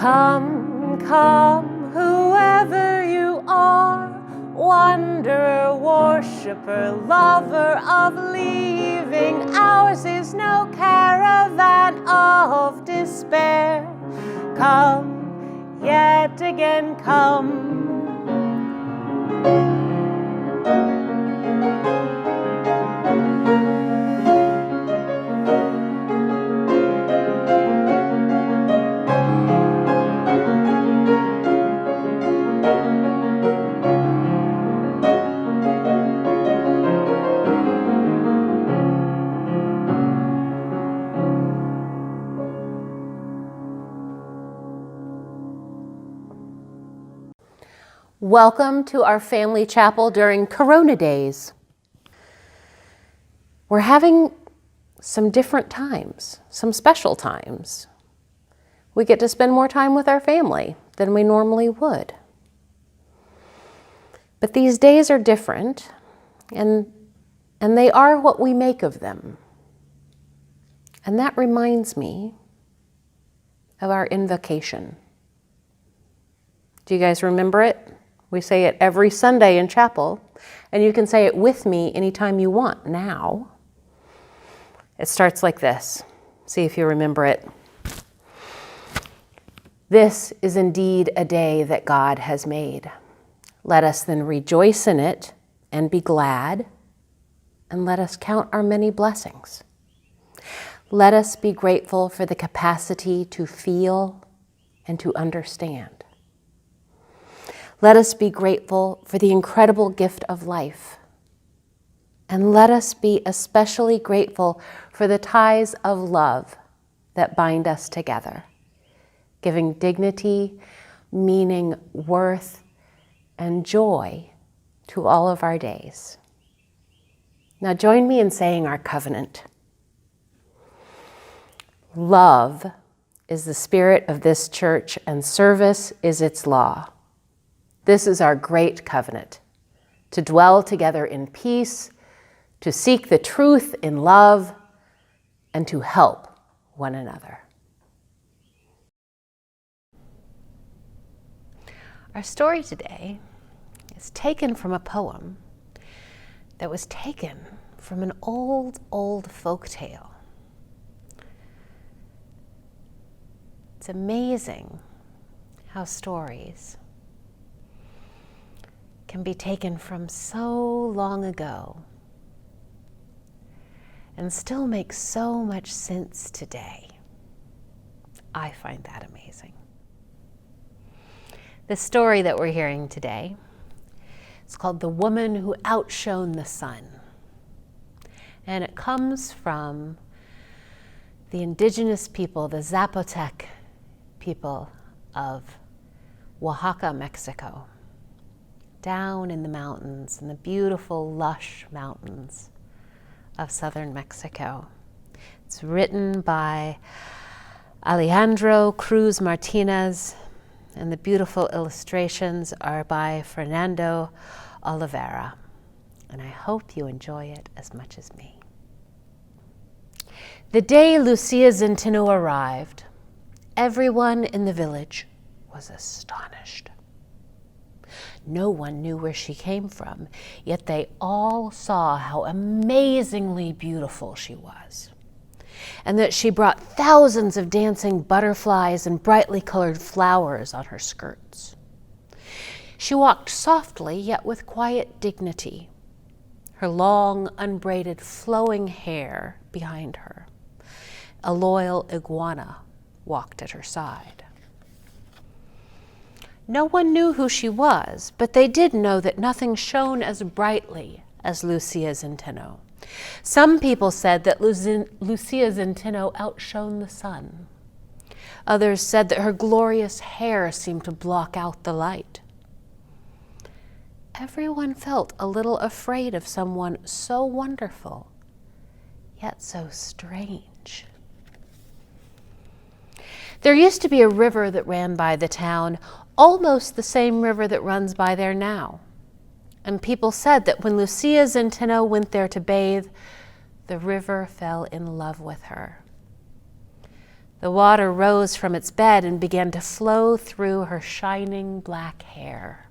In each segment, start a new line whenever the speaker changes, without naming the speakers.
Come, come, whoever you are, wanderer, worshiper, lover of leaving, ours is no caravan of despair. Come, yet again come. Welcome to our family chapel during Corona days. We're having some different times, some special times. We get to spend more time with our family than we normally would. But these days are different, and they are what we make of them. And that reminds me of our invocation. Do you guys remember it? We say it every Sunday in chapel, and you can say it with me anytime you want now. It starts like this. See if you remember it. This is indeed a day that God has made. Let us then rejoice in it and be glad, and let us count our many blessings. Let us be grateful for the capacity to feel and to understand. Let us be grateful for the incredible gift of life. And let us be especially grateful for the ties of love that bind us together, giving dignity, meaning, worth, and joy to all of our days. Now join me in saying our covenant. Love is the spirit of this church, and service is its law. This is our great covenant, to dwell together in peace, to seek the truth in love, and to help one another. Our story today is taken from a poem that was taken from an old folk tale. It's amazing how stories can be taken from so long ago and still make so much sense today. I find that amazing. The story that we're hearing today is called The Woman Who Outshone the Sun. And it comes from the indigenous people, the Zapotec people of Oaxaca, Mexico, down in the mountains, in the beautiful, lush mountains of southern Mexico. It's written by Alejandro Cruz Martinez, and the beautiful illustrations are by Fernando Oliveira. And I hope you enjoy it as much as me. The day Lucia Zenteno arrived, everyone in the village was astonished. No one knew where she came from, yet they all saw how amazingly beautiful she was, and that she brought thousands of dancing butterflies and brightly colored flowers on her skirts. She walked softly, yet with quiet dignity, her long, unbraided, flowing hair behind her. A loyal iguana walked at her side. No one knew who she was, but they did know that nothing shone as brightly as Lucia Zenteno. Some people said that Lucia Zenteno outshone the sun. Others said that her glorious hair seemed to block out the light. Everyone felt a little afraid of someone so wonderful, yet so strange. There used to be a river that ran by the town, almost the same river that runs by there now. And people said that when Lucia Zenteno went there to bathe, the river fell in love with her. The water rose from its bed and began to flow through her shining black hair.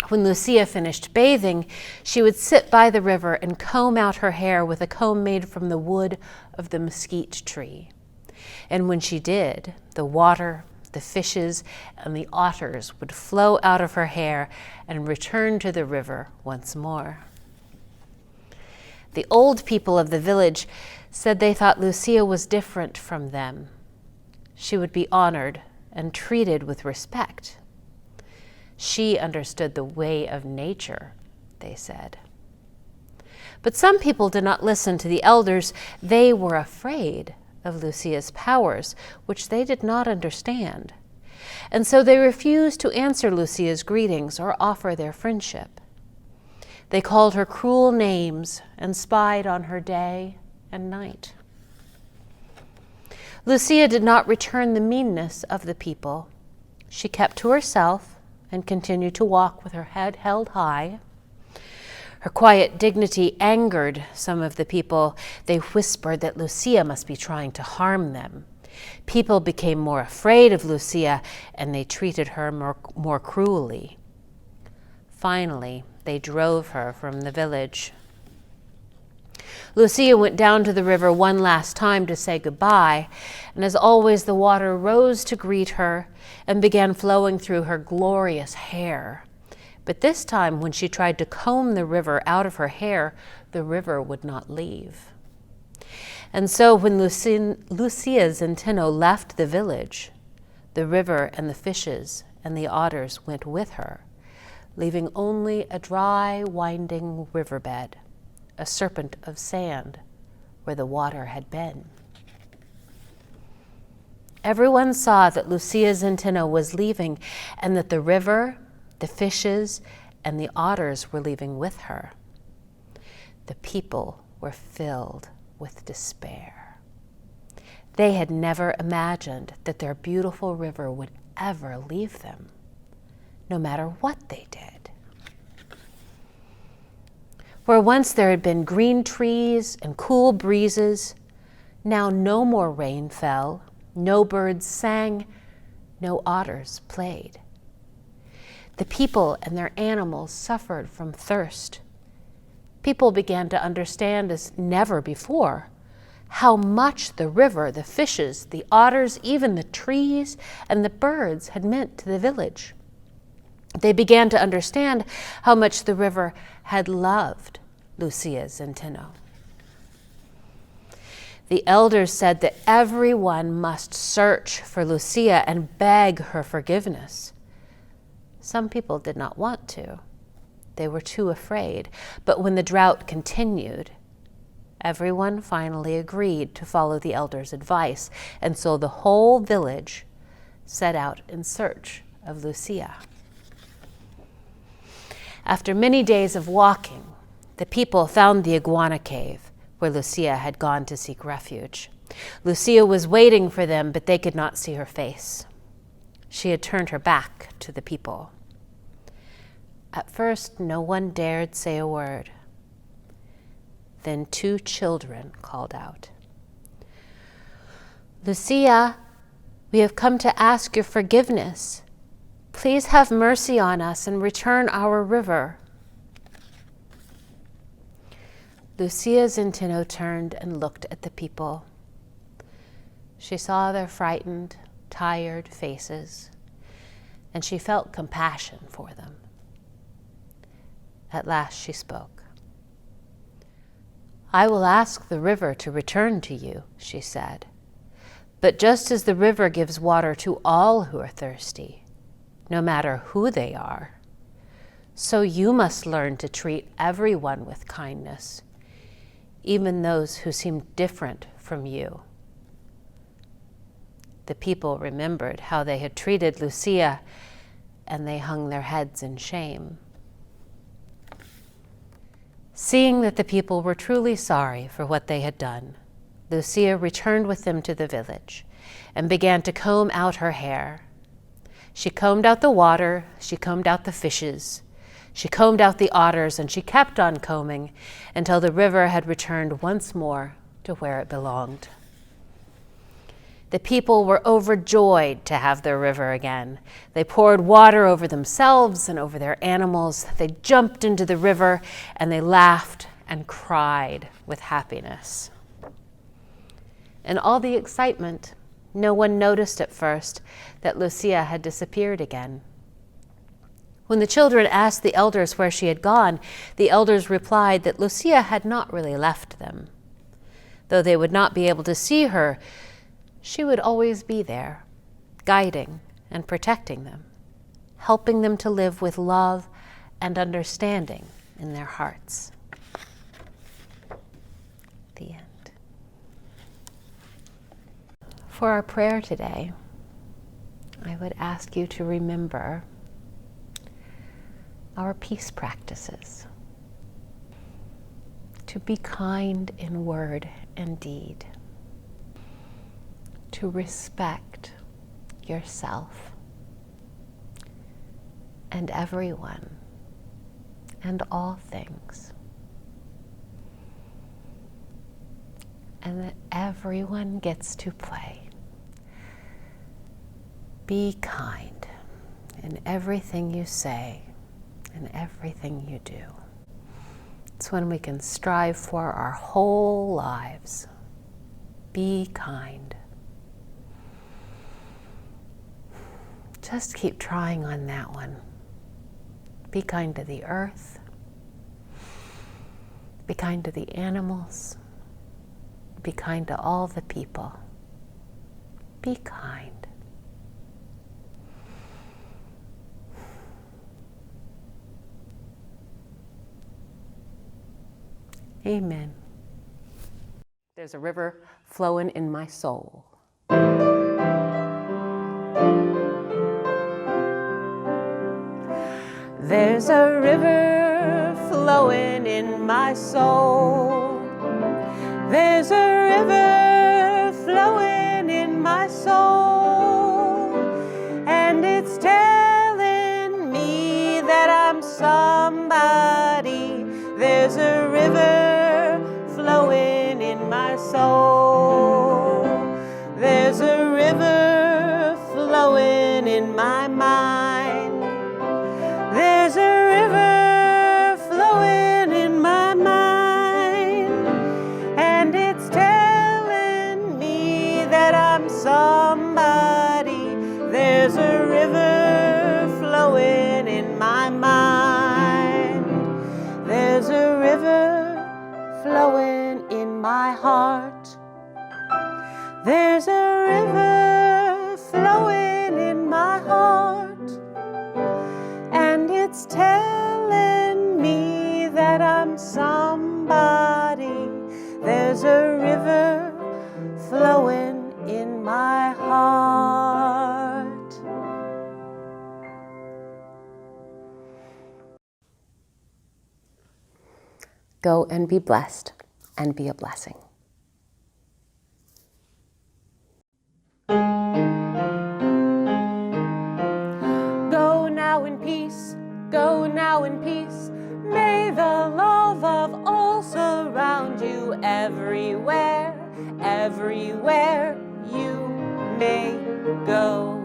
When Lucia finished bathing, she would sit by the river and comb out her hair with a comb made from the wood of the mesquite tree. And when she did, the water, the fishes, and the otters would flow out of her hair and return to the river once more. The old people of the village said they thought Lucia was different from them. She would be honored and treated with respect. She understood the way of nature, they said. But some people did not listen to the elders. They were afraid of Lucia's powers, which they did not understand. And so they refused to answer Lucia's greetings or offer their friendship. They called her cruel names and spied on her day and night. Lucia did not return the meanness of the people. She kept to herself and continued to walk with her head held high. Her quiet dignity angered some of the people. They whispered that Lucia must be trying to harm them. People became more afraid of Lucia, and they treated her more cruelly. Finally, they drove her from the village. Lucia went down to the river one last time to say goodbye, and as always, the water rose to greet her and began flowing through her glorious hair. But this time, when she tried to comb the river out of her hair, the river would not leave. And so when Lucia Zenteno left the village, the river and the fishes and the otters went with her, leaving only a dry, winding riverbed, a serpent of sand where the water had been. Everyone saw that Lucia Zenteno was leaving and that the river, the fishes, and the otters were leaving with her. The people were filled with despair. They had never imagined that their beautiful river would ever leave them, no matter what they did. Where once there had been green trees and cool breezes, now no more rain fell, no birds sang, no otters played. The people and their animals suffered from thirst. People began to understand as never before how much the river, the fishes, the otters, even the trees and the birds had meant to the village. They began to understand how much the river had loved Lucia Zenteno. The elders said that everyone must search for Lucia and beg her forgiveness. Some people did not want to. They were too afraid. But when the drought continued, everyone finally agreed to follow the elders' advice, and so the whole village set out in search of Lucia. After many days of walking, the people found the iguana cave where Lucia had gone to seek refuge. Lucia was waiting for them, but they could not see her face. She had turned her back to the people. At first, no one dared say a word. Then 2 children called out, "Lucia, we have come to ask your forgiveness. Please have mercy on us and return our river." Lucia Zenteno turned and looked at the people. She saw their frightened, tired faces, and she felt compassion for them. At last she spoke. "I will ask the river to return to you," she said. "But just as the river gives water to all who are thirsty, no matter who they are, so you must learn to treat everyone with kindness, even those who seem different from you." The people remembered how they had treated Lucia, and they hung their heads in shame. Seeing that the people were truly sorry for what they had done, Lucia returned with them to the village and began to comb out her hair. She combed out the water, she combed out the fishes, she combed out the otters, and she kept on combing until the river had returned once more to where it belonged. The people were overjoyed to have their river again. They poured water over themselves and over their animals. They jumped into the river and they laughed and cried with happiness. In all the excitement, no one noticed at first that Lucia had disappeared again. When the children asked the elders where she had gone, the elders replied that Lucia had not really left them. Though they would not be able to see her, she would always be there, guiding and protecting them, helping them to live with love and understanding in their hearts. The end. For our prayer today, I would ask you to remember our peace practices, to be kind in word and deed, to respect yourself and everyone and all things, and that everyone gets to play. Be kind in everything you say and everything you do. It's when we can strive for our whole lives. Be kind. Just keep trying on that one. Be kind to the earth. Be kind to the animals. Be kind to all the people. Be kind. Amen. There's a river flowing in my soul. There's a river flowing in my soul. There's a river flowing in my soul. And it's telling me that I'm somebody. There's a river flowing in my soul. There's a river flowing in my mind. There's a river flowing in my mind. And it's telling me that I'm somebody. There's a river flowing in my mind. There's a river flowing in my heart. There's a river flowing in my heart. And it's telling me that I'm somebody. There's a river flowing in my heart. Go and be blessed and be a blessing. Go now in peace, go now in peace. May the love of all surround you everywhere, everywhere you may go.